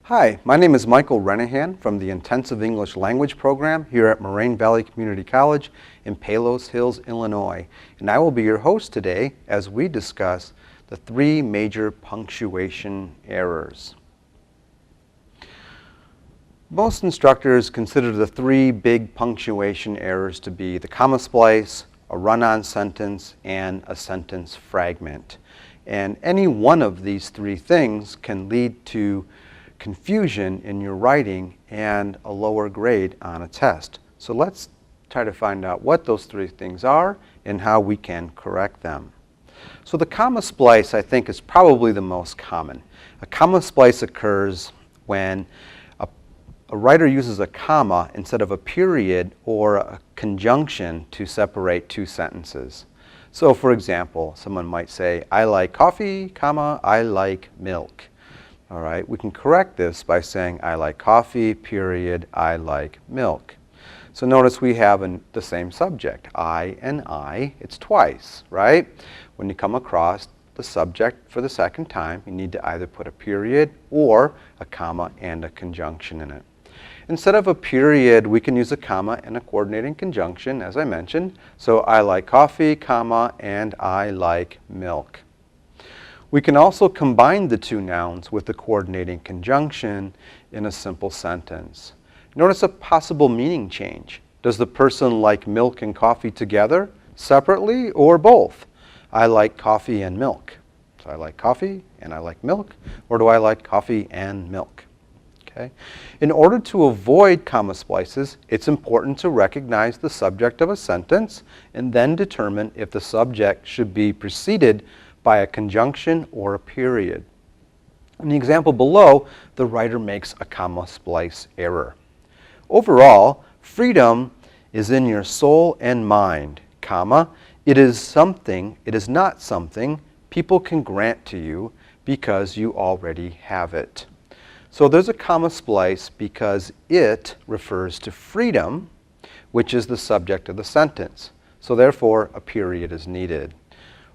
Hi, my name is Michael Renahan from the Intensive English Language Program here at Moraine Valley Community College in Palos Hills, Illinois. And I will be your host today as we discuss the three major punctuation errors. Most instructors consider the three big punctuation errors to be the comma splice, a run-on sentence, and a sentence fragment. And any one of these three things can lead to confusion in your writing and a lower grade on a test. So let's try to find out what those three things are and how we can correct them. So the comma splice, I think, is probably the most common. A comma splice occurs when a writer uses a comma instead of a period or a conjunction to separate two sentences. So for example, someone might say, I like coffee, comma, I like milk. All right, we can correct this by saying I like coffee, period, I like milk. So notice we have the same subject, I and I, it's twice, right? When you come across the subject for the second time, you need to either put a period or a comma and a conjunction in it. Instead of a period, we can use a comma and a coordinating conjunction, as I mentioned. So I like coffee, comma, and I like milk. We can also combine the two nouns with the coordinating conjunction in a simple sentence. Notice a possible meaning change. Does the person like milk and coffee together, separately, or both? I like coffee and milk. So I like coffee and I like milk, or do I like coffee and milk? Okay. In order to avoid comma splices, it's important to recognize the subject of a sentence and then determine if the subject should be preceded by a conjunction or a period. In the example below, the writer makes a comma splice error. Overall, freedom is in your soul and mind, comma, it is not something people can grant to you because you already have it. So there's a comma splice because it refers to freedom, which is the subject of the sentence. So therefore, a period is needed.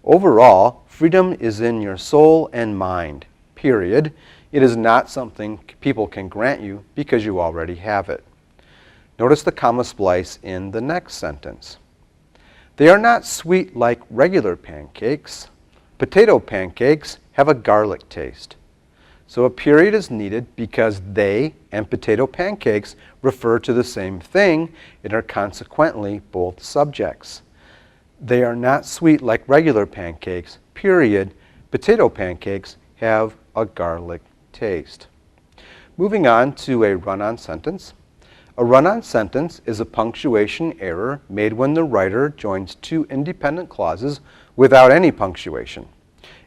Overall, freedom is in your soul and mind, period. It is not something people can grant you because you already have it. Notice the comma splice in the next sentence. They are not sweet like regular pancakes. Potato pancakes have a garlic taste. So a period is needed because they and potato pancakes refer to the same thing and are consequently both subjects. They are not sweet like regular pancakes, period. Potato pancakes have a garlic taste. Moving on to a run-on sentence. A run-on sentence is a punctuation error made when the writer joins two independent clauses without any punctuation.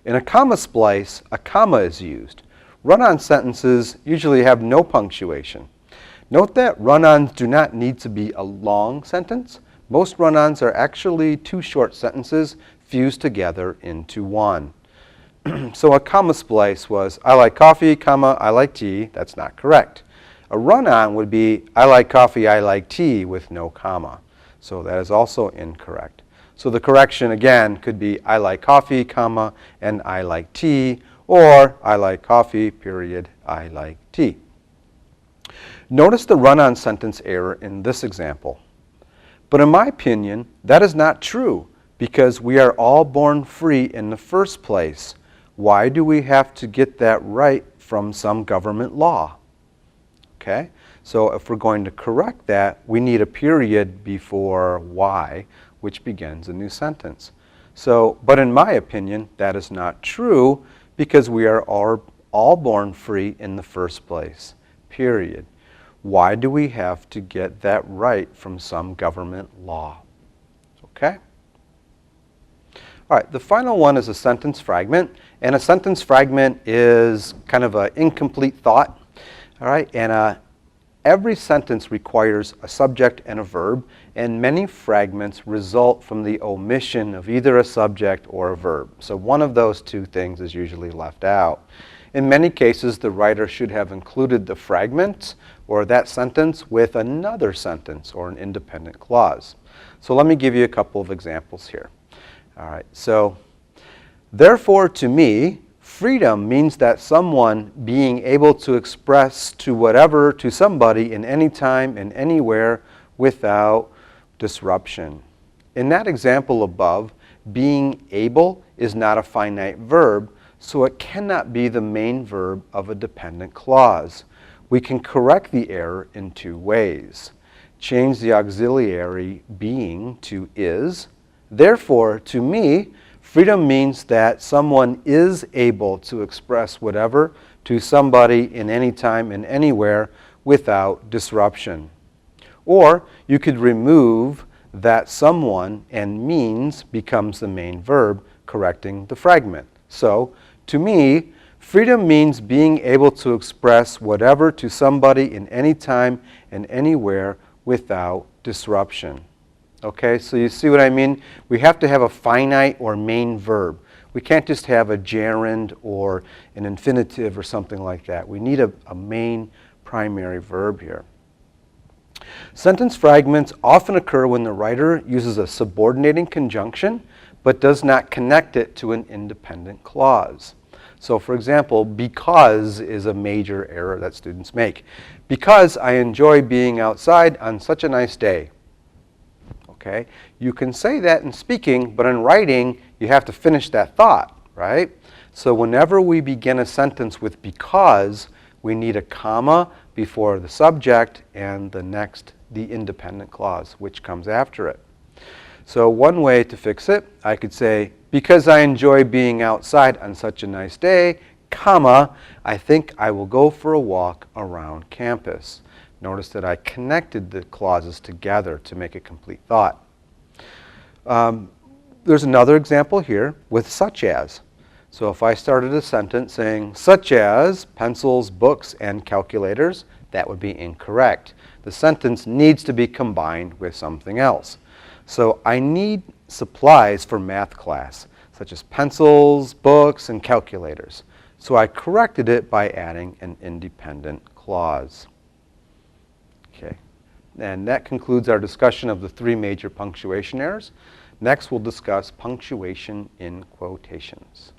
In a comma splice, a comma is used. Run-on sentences usually have no punctuation. Note that run-ons do not need to be a long sentence. Most run-ons are actually two short sentences fused together into one. So a comma splice was, I like coffee, comma, I like tea. That's not correct. A run-on would be, I like coffee, I like tea, with no comma. So that is also incorrect. So the correction again could be, I like coffee, comma, and I like tea, or I like coffee, period, I like tea. Notice the run-on sentence error in this example. But in my opinion, that is not true because we are all born free in the first place. Why do we have to get that right from some government law? Okay, so if we're going to correct that, we need a period before why, which begins a new sentence. So, but in my opinion, that is not true because we are all born free in the first place, period. Why do we have to get that right from some government law? Okay? All right, the final one is a sentence fragment. And a sentence fragment is kind of an incomplete thought. All right, and every sentence requires a subject and a verb, and many fragments result from the omission of either a subject or a verb. So one of those two things is usually left out. In many cases, the writer should have included the fragment or that sentence with another sentence or an independent clause. So let me give you a couple of examples here. All right, so therefore to me, Freedom means that someone being able to express to whatever, to somebody in any time and anywhere without disruption. In that example above, being able is not a finite verb, so it cannot be the main verb of a dependent clause. We can correct the error in two ways. Change the auxiliary being to is. Therefore, to me, freedom means that someone is able to express whatever to somebody in any time and anywhere without disruption. Or you could remove that someone and means becomes the main verb, correcting the fragment. So, to me, freedom means being able to express whatever to somebody in any time and anywhere without disruption. Okay, so you see what I mean? We have to have a finite or main verb. We can't just have a gerund or an infinitive or something like that. We need a main primary verb here. Sentence fragments often occur when the writer uses a subordinating conjunction but does not connect it to an independent clause. So for example, because is a major error that students make. Because I enjoy being outside on such a nice day. Okay? You can say that in speaking, but in writing, you have to finish that thought, right? So whenever we begin a sentence with because, we need a comma before the subject and the independent clause, which comes after it. So one way to fix it, I could say, because I enjoy being outside on such a nice day, comma, I think I will go for a walk around campus. Notice that I connected the clauses together to make a complete thought. There's another example here with such as. So if I started a sentence saying such as pencils, books, and calculators, that would be incorrect. The sentence needs to be combined with something else. So I need supplies for math class, such as pencils, books, and calculators. So I corrected it by adding an independent clause. Okay, and that concludes our discussion of the three major punctuation errors. Next, we'll discuss punctuation in quotations.